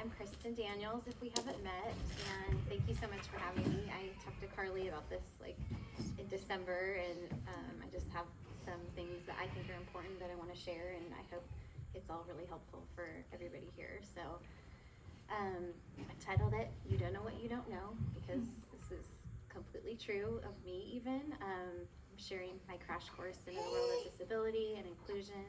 I'm Kristen Daniels, if we haven't met, and thank you so much for having me. I talked to Carly about this in December, and I just have some things that I think are important that I want to share, and I hope it's all really helpful for everybody here. So I've titled it, You Don't Know What You Don't Know, because this is completely true of me even. I'm sharing my crash course into the world of disability and inclusion.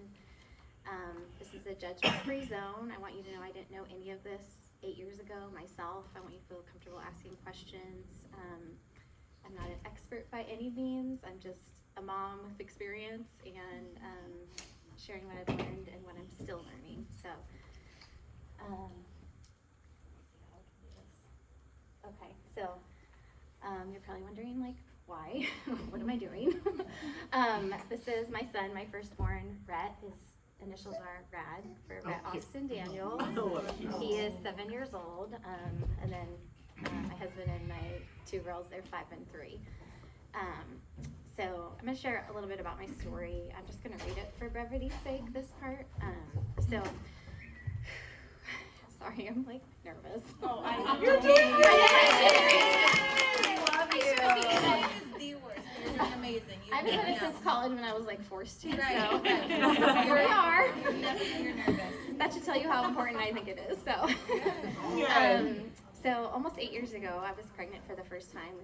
This is a judgment-free zone. I want you to know I didn't know any of this 8 years ago myself. I want you to feel comfortable asking questions. I'm not an expert by any means. I'm just a mom with experience and sharing what I've learned and what I'm still learning. So, okay, so you're probably wondering, like, why? What am I doing? This is my son, my firstborn, Rhett. His initials are RAD for Rhett Austin Daniels. He is 7 years old, and then my husband and my two girls, they're 5 and 3. So I'm going to share a little bit about my story. I'm just going to read it for brevity's sake, this part. Sorry, I'm like nervous. Oh, I know. You're doing I love you. That is the worst. You're doing amazing. I've been doing it since college when I was like forced to. Right. So Right. here we are. You're nervous. That should tell you how important I think it is. So, so almost 8 years ago, I was pregnant for the first time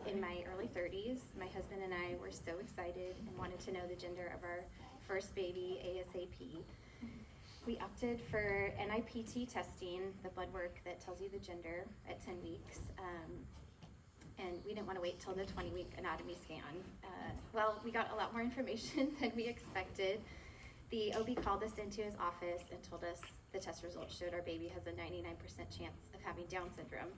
in my early 30s. My husband and I were so excited and wanted to know the gender of our first baby ASAP. We opted for NIPT testing, the blood work that tells you the gender at 10 weeks. And we didn't want to wait till the 20-week anatomy scan. Well, we got a lot more information than we expected. The OB called us into his office and told us the test results showed our baby has a 99% chance of having Down syndrome.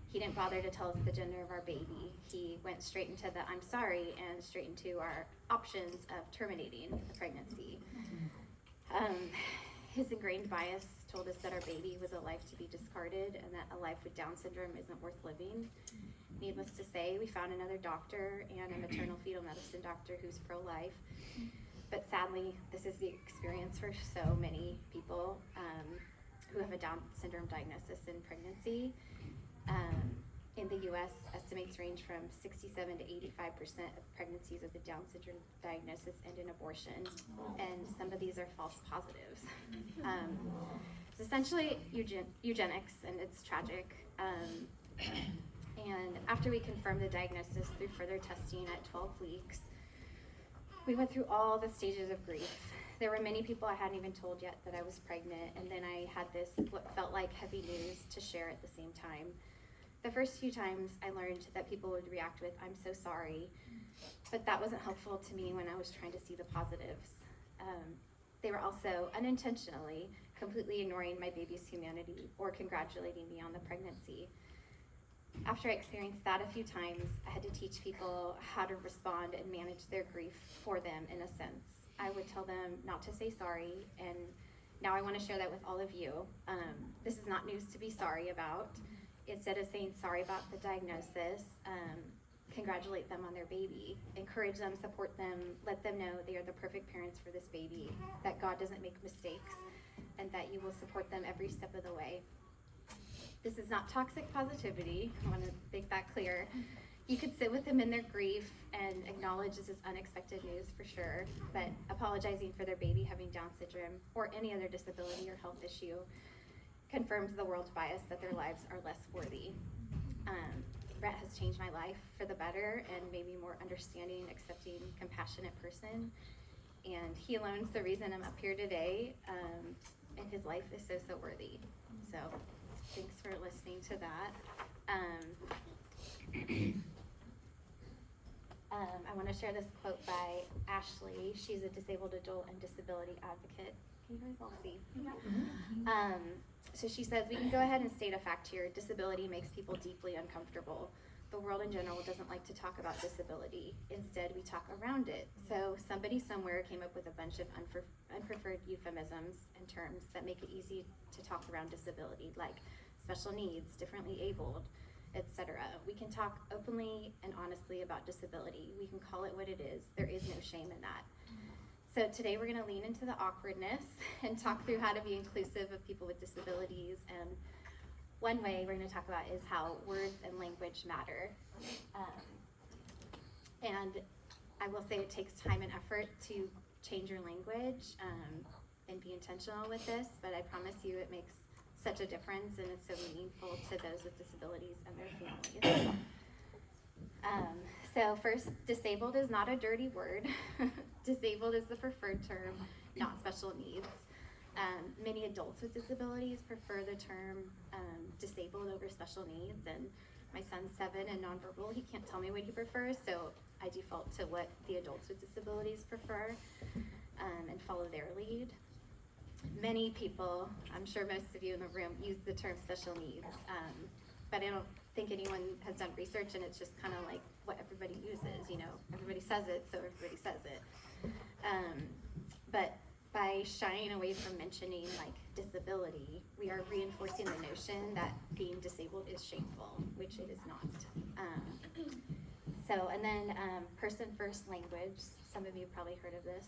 He didn't bother to tell us the gender of our baby. He went straight into the I'm sorry and straight into our options of terminating the pregnancy. His ingrained bias told us that our baby was a life to be discarded and that a life with Down syndrome isn't worth living. Needless to say, we found another doctor and a maternal fetal medicine doctor who's pro-life. But sadly, this is the experience for so many people who have a Down syndrome diagnosis in pregnancy. In the U.S., estimates range from 67 to 85% of pregnancies with a Down syndrome diagnosis end in abortion, and some of these are false positives. It's essentially eugenics, and it's tragic. And after we confirmed the diagnosis through further testing at 12 weeks, we went through all the stages of grief. There were many people I hadn't even told yet that I was pregnant, and then I had this, what felt like heavy news to share at the same time. The first few times I learned that people would react with, I'm so sorry, but that wasn't helpful to me when I was trying to see the positives. They were also unintentionally completely ignoring my baby's humanity or congratulating me on the pregnancy. After I experienced that a few times, I had to teach people how to respond and manage their grief for them in a sense. I would tell them not to say sorry, and now I want to share that with all of you. This is not news to be sorry about. Instead of saying sorry about the diagnosis, congratulate them on their baby, encourage them, support them, let them know they are the perfect parents for this baby, that God doesn't make mistakes, and that you will support them every step of the way. This is not toxic positivity. I want to make that clear. You could sit with them in their grief and acknowledge this is unexpected news for sure, but apologizing for their baby having Down syndrome or any other disability or health issue confirms the world's bias that their lives are less worthy. Rhett has changed my life for the better and made me more understanding, accepting, compassionate person. And he alone is the reason I'm up here today, and his life is so worthy. So thanks for listening to that. I want to share this quote by Ashley. She's a disabled adult and disability advocate. Can you guys all see? So she says, we can go ahead and state a fact here. Disability makes people deeply uncomfortable. The world in general doesn't like to talk about disability. Instead, we talk around it. So somebody somewhere came up with a bunch of unpreferred euphemisms and terms that make it easy to talk around disability, like special needs, differently abled, etc. We can talk openly and honestly about disability. We can call it what it is. There is no shame in that. So today we're going to lean into the awkwardness and talk through how to be inclusive of people with disabilities and one way we're going to talk about is how words and language matter. And I will say it takes time and effort to change your language and be intentional with this, but I promise you it makes such a difference and it's so meaningful to those with disabilities and their families. So first, disabled is not a dirty word. Disabled is the preferred term, not special needs. Many adults with disabilities prefer the term disabled over special needs, and my son's 7 and nonverbal. He can't tell me what he prefers, so I default to what the adults with disabilities prefer and follow their lead. Many people, I'm sure most of you in the room, use the term special needs, but I don't think anyone has done research, and it's just kind of like what everybody uses, you know, everybody says it, so everybody says it. But by shying away from mentioning like disability, we are reinforcing the notion that being disabled is shameful, which it is not. And then person first language, some of you have probably heard of this.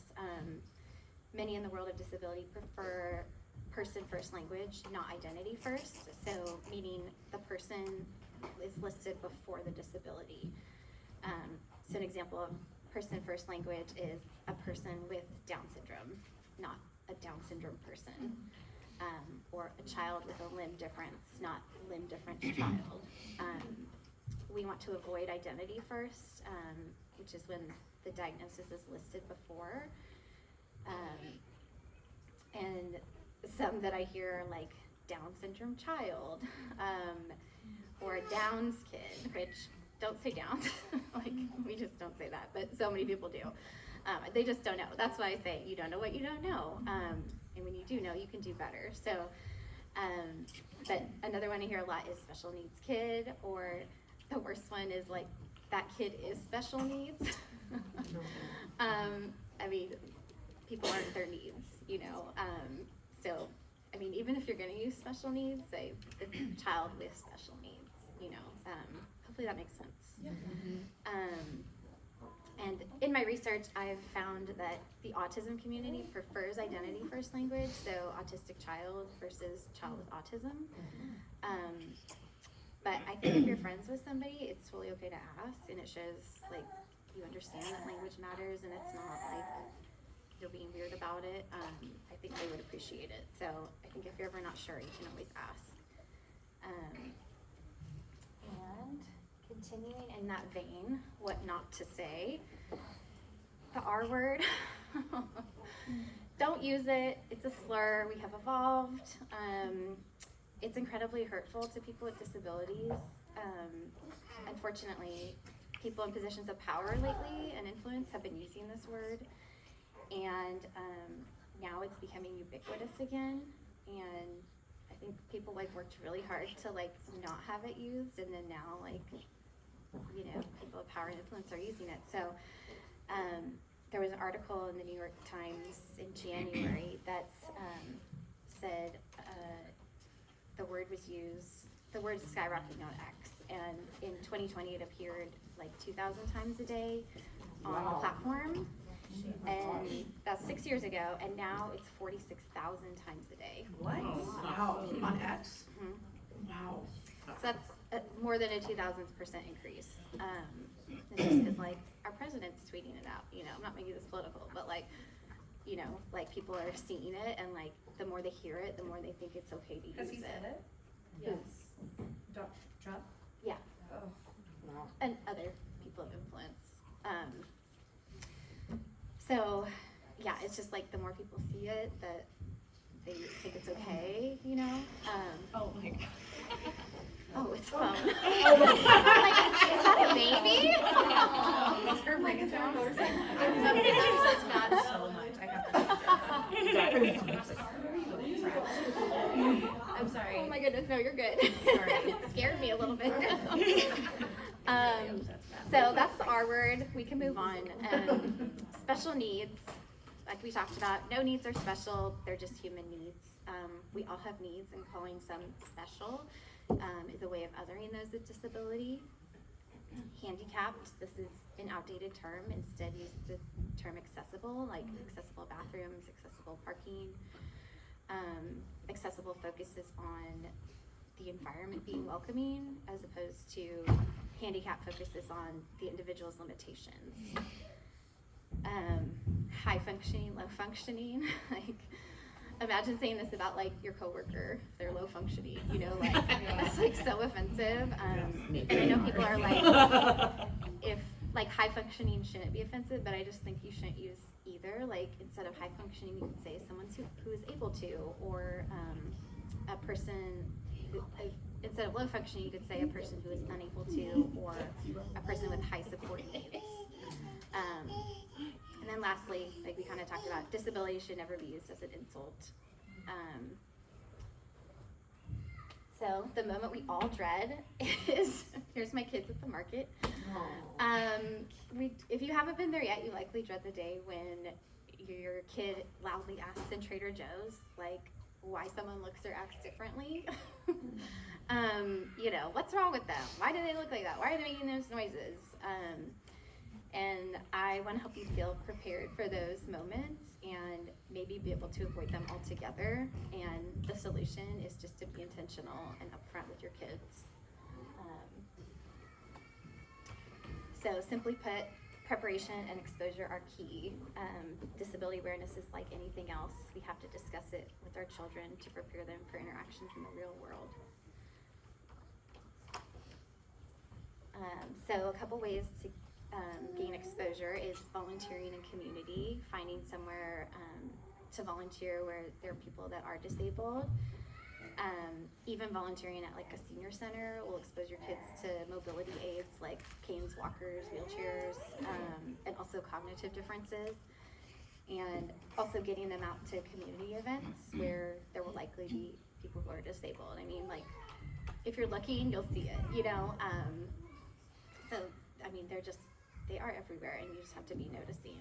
Many in the world of disability prefer person first language, not identity first. So meaning the person is listed before the disability. So an example of person first language is a person with Down syndrome, not a Down syndrome person, or a child with a limb difference, not limb difference child. We want to avoid identity first, which is when the diagnosis is listed before. And some that I hear are like Down syndrome child, or a Downs kid, which don't say Downs, like we just don't say that, but so many people do. They just don't know. That's why I say you don't know what you don't know. And when you do know, you can do better. So, but another one I hear a lot is special needs kid, or the worst one is like that kid is special needs. I mean, people aren't their needs, you know. So, I mean, even if you're going to use special needs, say the child with special needs, you know. Hopefully that makes sense. Yeah. And in my research, I've found that the autism community prefers identity first language, so autistic child versus child with autism. But I think if you're friends with somebody, it's totally okay to ask, and it shows like you understand that language matters, and it's not like you're being weird about it. I think they would appreciate it. So I think if you're ever not sure, you can always ask. And continuing in that vein, what not to say. The R word. Don't use it. It's a slur. We have evolved. It's incredibly hurtful to people with disabilities. Unfortunately, people in positions of power lately and influence have been using this word, and now it's becoming ubiquitous again. And I think people like worked really hard to like not have it used, and then now like, you know, people of power and influence are using it. So there was an article in the New York Times in January that said the word skyrocketing on X, and in 2020 it appeared like 2,000 times a day on the platform, and that's 6 years ago, and now it's 46,000 times a day. What? Wow. On X? Mhm. Wow. So that's more than a 2,000% increase. It's just because like our president's tweeting it out, you know, I'm not making this political, but like, you know, like people are seeing it, and like the more they hear it, the more they think it's okay to use it. Has he said it? Yes. Trump? Yeah, Oh. Wow. and other people of influence. So yeah, it's just like the more people see it, that they think it's okay, you know? Oh my God. Oh, it's phone. Like, is that a baby? It's her freaking sound. It's not. So much. I have to. I'm sorry. Oh my goodness, no, you're good. Sorry. It scared me a little bit. So that's the R word. We can move on. Special needs, like we talked about, no needs are special. They're just human needs. We all have needs, and calling some special is a way of othering those with disability. Handicapped, this is an outdated term. Instead, use the term accessible, like accessible bathrooms, accessible parking. Accessible focuses on the environment being welcoming as opposed to handicap focuses on the individual's limitations. High functioning, low functioning, like imagine saying this about like your coworker, if they're low functioning, you know, like it's like so offensive. And I know people are like, if like high functioning shouldn't be offensive, but I just think you shouldn't use either. Like instead of high functioning, you could say someone who is able to, or a person who, instead of low functioning, you could say a person who is unable to, or a person with high support needs. And then lastly, like we kind of talked about, disability should never be used as an insult. So the moment we all dread is, here's my kids at the market. If you haven't been there yet, you likely dread the day when your kid loudly asks in Trader Joe's, like, why someone looks or acts differently. You know, what's wrong with them? Why do they look like that? Why are they making those noises? And I want to help you feel prepared for those moments and maybe be able to avoid them altogether. And the solution is just to be intentional and upfront with your kids. So simply put, preparation and exposure are key. Disability awareness is like anything else. We have to discuss it with our children to prepare them for interactions in the real world. So a couple ways to gain exposure is volunteering in community, finding somewhere to volunteer where there are people that are disabled. Even volunteering at like a senior center will expose your kids to mobility aids like canes, walkers, wheelchairs, and also cognitive differences. And also getting them out to community events where there will likely be people who are disabled. I mean, like, if you're looking, you'll see it, you know? So, I mean, they are everywhere, and you just have to be noticing.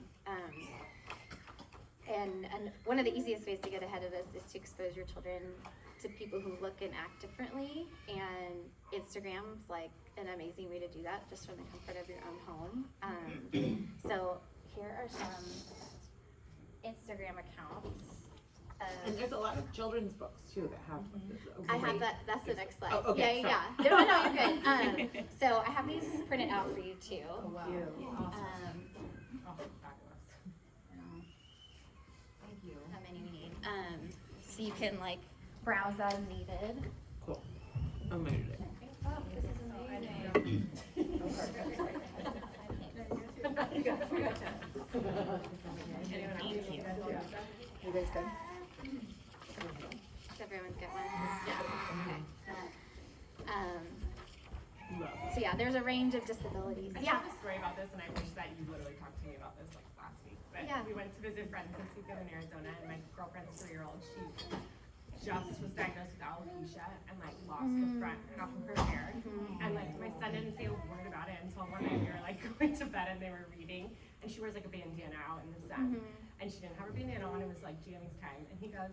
And one of the easiest ways to get ahead of this is to expose your children to people who look and act differently, and Instagram's like an amazing way to do that, just from the comfort of your own home. So here are some Instagram accounts. And there's a lot of children's books too that have. I have that. That's the next slide. Oh, okay, Yeah. No, you're good. So I have these printed out for you too. Oh, wow. Thank you. How many we need? So you can like browse as needed. Cool. Amazing. Oh, this is amazing. Thank you. You guys good? Does everyone get one? Yeah. Okay. So yeah, there's a range of disabilities. I Yeah. have a story about this, and I wish that you literally talked to me about this like last week. But Yeah. we went to visit friends this weekend in Arizona, and my girlfriend's 3-year-old, she just was diagnosed with alopecia and like lost the front half of her hair. And like my son didn't say a word about it until one night we were like going to bed and they were reading, and she wears like a bandana out in the sun, and she didn't have her bandana on. It was like jamming time, and he goes,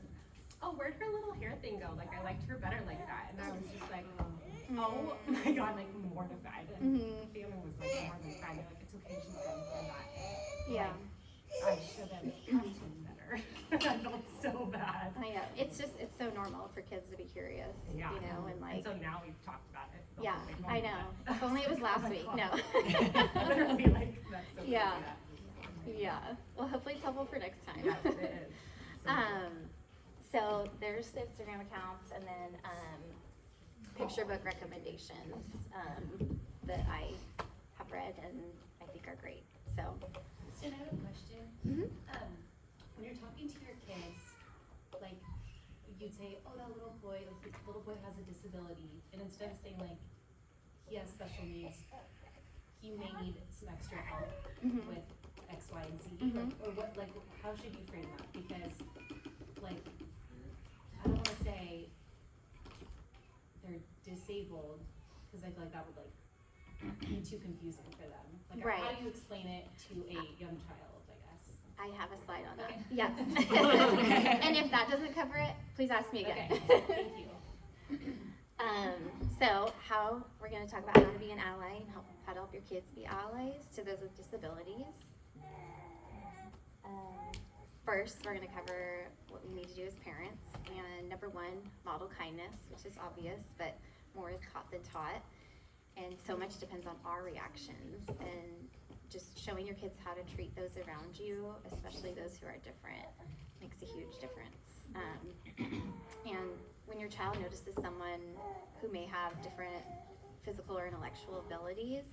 "Oh, where'd her little hair thing go? Like I liked her better like that." And I was just like, oh my god, like mortified. And the family was like more than fine. They're like, it's okay, she's going through that. Yeah. I should have talked to him better. I felt so bad. I know. It's so normal for kids to be curious. Yeah. You know, and like. And so now we've talked about it. the Yeah, whole thing. I know. If only it was last week. No. Literally, like, that's so Yeah. crazy. Yeah. Well, hopefully it's helpful for next time. Yes, it is. So there's the Instagram accounts, and then picture book recommendations that I have read and I think are great. So. Kristen, I have a question. When you're talking to your kids, like, you'd say, oh, that little boy, like, the little boy has a disability, and instead of saying, like, he has special needs, he may need some extra help with X, Y, and Z, or what, like, how should you frame that? Because, like, I don't wanna say they're disabled, cause I feel like that would, like, be too confusing for them. Like, Right. how do you explain it to a young child, I guess? I have a slide on that. Okay. Yes. And if that doesn't cover it, please ask me again. Okay, thank you. So how we're going to talk about how to be an ally and how to help your kids be allies to those with disabilities. First, we're going to cover what we need to do as parents. And number one, model kindness, which is obvious, but more is caught than taught. And so much depends on our reactions and just showing your kids how to treat those around you, especially those who are different, makes a huge difference. And when your child notices someone who may have different physical or intellectual abilities,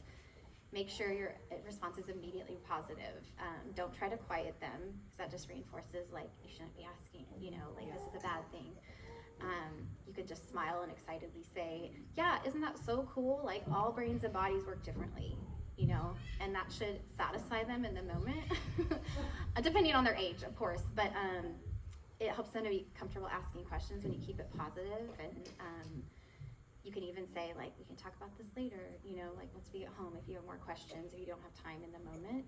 make sure your response is immediately positive. Don't try to quiet them, because that just reinforces, like, you shouldn't be asking, you know, like, this is a bad thing. You could just smile and excitedly say, yeah, isn't that so cool? Like, all brains and bodies work differently, you know, and that should satisfy them in the moment, depending on their age, of course, but it helps them to be comfortable asking questions when you keep it positive. And you can even say, like, we can talk about this later, you know, like, once we get home, if you have more questions or you don't have time in the moment.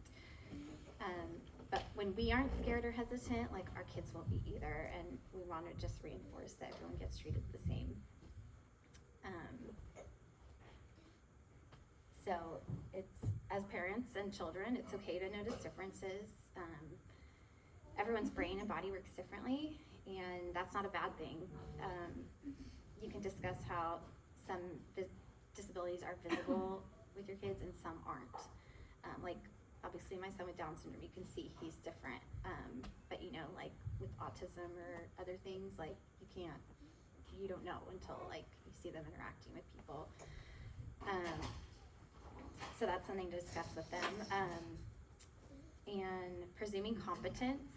But when we aren't scared or hesitant, like, our kids won't be either, and we want to just reinforce that everyone gets treated the same. So it's, as parents and children, it's okay to notice differences. Everyone's brain and body works differently, and that's not a bad thing. You can discuss how some disabilities are visible with your kids and some aren't. Like, obviously my son with Down syndrome, you can see he's different. But you know, like with autism or other things, like you don't know until like you see them interacting with people. So that's something to discuss with them. And presuming competence,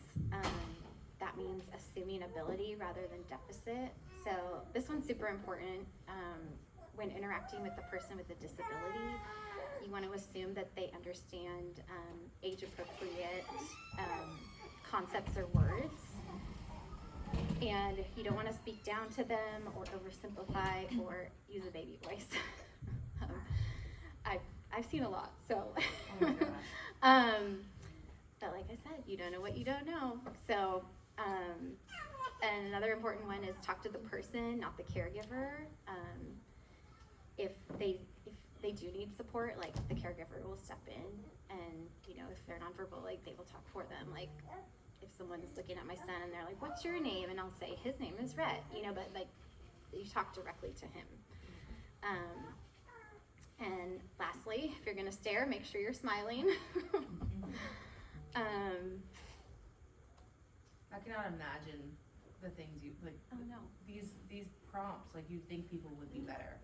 that means assuming ability rather than deficit. So this one's super important. When interacting with the person with a disability, you want to assume that they understand age-appropriate concepts or words. And you don't want to speak down to them or oversimplify or use a baby voice. I've seen a lot, so. Oh my gosh. But like I said, you don't know what you don't know. So, and another important one is talk to the person, not the caregiver. If they do need support, like the caregiver will step in, and you know, if they're nonverbal, like they will talk for them. Like if someone's looking at my son and they're like, "What's your name?" and I'll say, "His name is Rhett," you know, but like you talk directly to him. And lastly, if you're gonna stare, make sure you're smiling. I cannot imagine the things you like. Oh no. These prompts, like you think people would be better,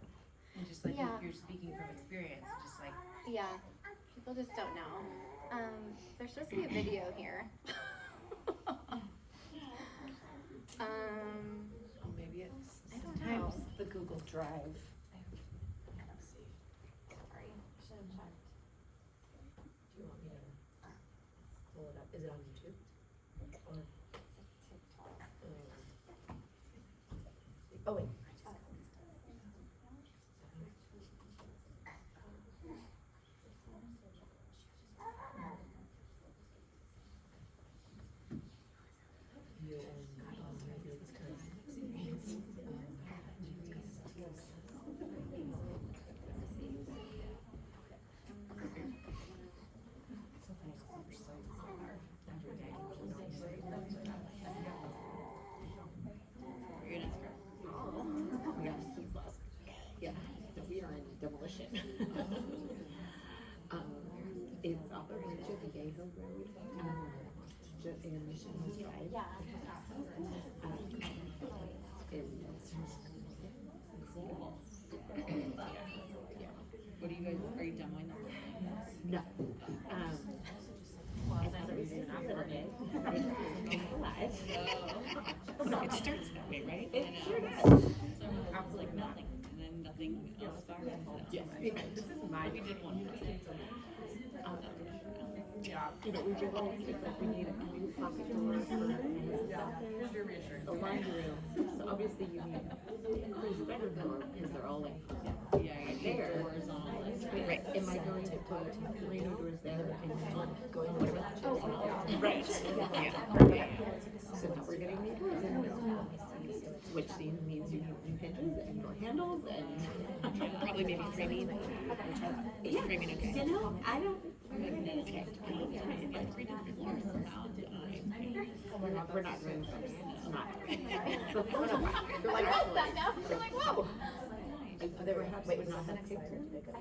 and just like Yeah. you're speaking from experience, just like Yeah, people just don't know. There's supposed to be a video here. maybe it's I don't know. Sometimes the Google Drive. Sorry, I should have checked. Do you want me to pull it up? Is it on YouTube? Or, oh wait. Yeah, so we are in demolition. It's off of Jebediah Road, in Mission Drive. Yeah. what do you guys are you demoing them? No. It starts that way, right? It sure does. So like nothing, and then nothing else starts. Yes. This is my. We did one. Yeah. You know, we realized it's like we need a new pocket door for Here's your reassurance. the laundry room. So obviously you need a better door because they're all like Yeah, there. doors on. Right. Am I going to put 3 new doors there and one going over the Right. Yeah. So now we're getting new doors in the middle. Which means you need new hinges and door handles and Probably maybe framing. yeah. Framing, okay. You know, I don't. Okay. Yeah, 3 different floors. We're not doing something. It's not. You're like, What's that now? You're like, whoa. oh, they were, wait, was not that tape?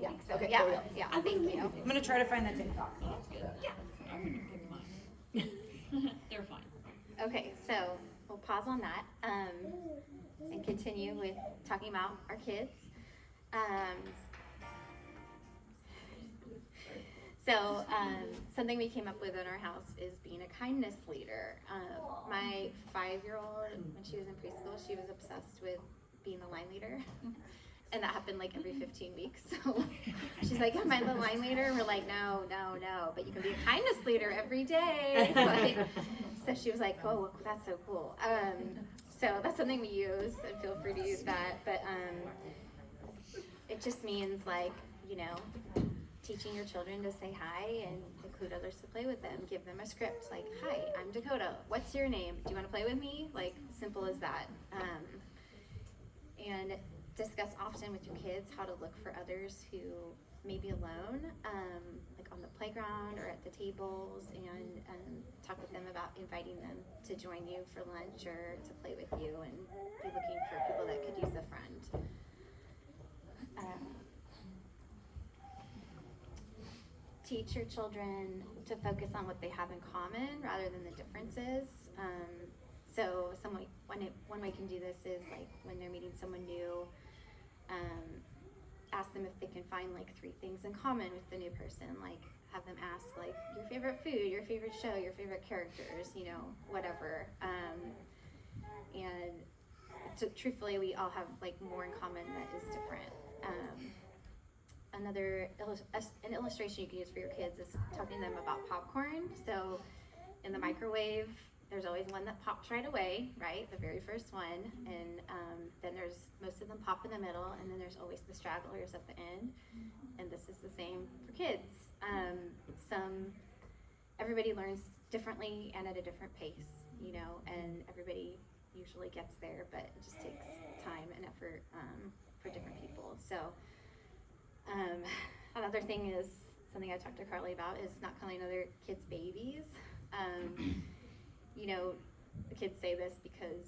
Yeah, So, okay, yeah, there we go. yeah, thank you. I'm gonna try to find that TikTok. I'm gonna pick mine. They're fine. Okay, so we'll pause on that, and continue with talking about our kids. Something we came up with in our house is being a kindness leader. My 5-year-old, when she was in preschool, she was obsessed with being the line leader. And that happened like every 15 weeks. So she's like, am I the line leader? And we're like, no, but you can be a kindness leader every day. Like, so she was like, oh, that's so cool. So that's something we use, and feel free to use that. But it just means like, you know, teaching your children to say hi and include others to play with them. Give them a script like, hi, I'm Dakota. What's your name? Do you want to play with me? Like, simple as that. And discuss often with your kids how to look for others who may be alone, like on the playground or at the tables, and talk with them about inviting them to join you for lunch or to play with you, and be looking for people that could use a friend. Teach your children to focus on what they have in common rather than the differences. So one way you can do this is like when they're meeting someone new, ask them if they can find like 3 things in common with the new person. Like have them ask like your favorite food, your favorite show, your favorite characters, you know, whatever. And truthfully, we all have like more in common that is different. An illustration you can use for your kids is talking to them about popcorn. So in the microwave, there's always one that pops right away, right? The very first one. And then there's most of them pop in the middle, and then there's always the stragglers at the end. And this is the same for kids. Everybody learns differently and at a different pace, you know, and everybody usually gets there, but it just takes time and effort for different people. So another thing is something I talked to Carly about is not calling other kids babies. You know, the kids say this because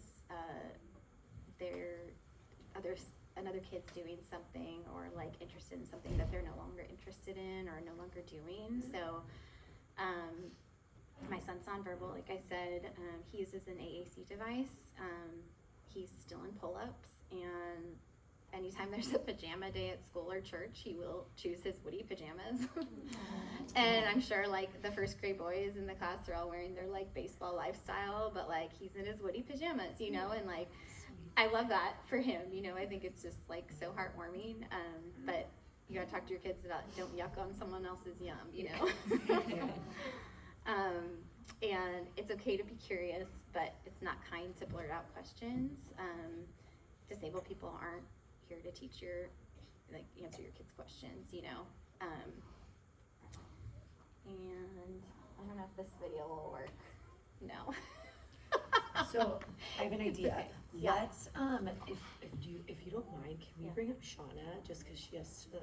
another kid's doing something or like interested in something that they're no longer interested in or no longer doing. So my son's nonverbal, like I said, he uses an AAC device. He's still in pull-ups, and anytime there's a pajama day at school or church, he will choose his Woody pajamas. And I'm sure like the first grade boys in the class are all wearing their like baseball lifestyle, but like he's in his Woody pajamas, you know, and like I love that for him, you know. I think it's just like so heartwarming. But you gotta talk to your kids about don't yuck on someone else's yum, you know. And it's okay to be curious, but it's not kind to blurt out questions. Disabled people aren't here to teach answer your kids' questions, you know. And I don't know if this video will work. No. So I have an idea. okay. Yeah. Let's if you don't mind, can we bring up Shauna just because she has to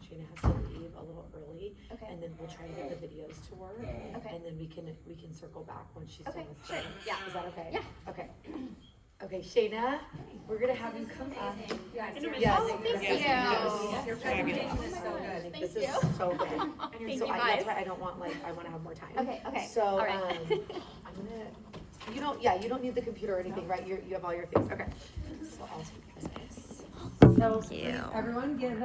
Shayna has to leave a little early, Okay. and then we'll try to get the videos to work, Okay. and then we can circle back when she's Okay, done with sure. them. Yeah. Is that okay? Yeah. Okay. Okay, Shayna, we're gonna have you come up. Yes, Oh, thank you. your presentation is so good. This Thank is you. so good. Thank So you, that's guys. why I want to have more time. Okay. So, All right. I'm gonna, you don't need the computer or anything, right? You have all your things, okay. So I'll take this. So please, everyone give